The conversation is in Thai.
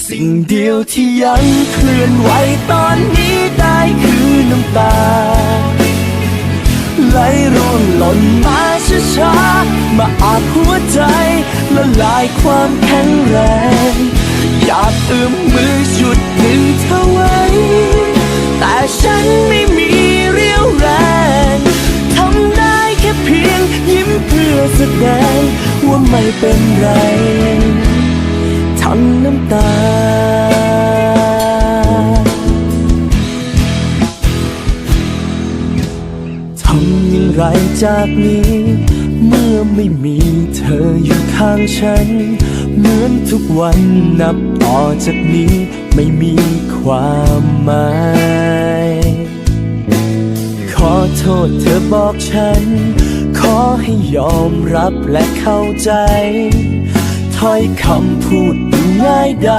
สิ่งเดียวที่ยังเคลื่อนไหวตอนนี้ได้คือน้ำตาไหลร่วงหล่นมาช้าๆมาอาบหัวใจละลายความแข็งแรงอยากเอื้อมมือหยุดดึงเธอไว้แต่ฉันไม่มีเรี่ยวแรงทำได้แค่เพียงยิ้มเพื่อแสดงว่าไม่เป็นไรทั้งน้ำตาทำอย่างไรจากนี้เมื่อไม่มีเธออยู่ข้างฉันเหมือนทุกวันนับต่อจากนี้ไม่มีความหมายขอโทษเธอบอกฉันขอให้ยอมรับและเข้าใจถ้อยคำพูดง่ายได้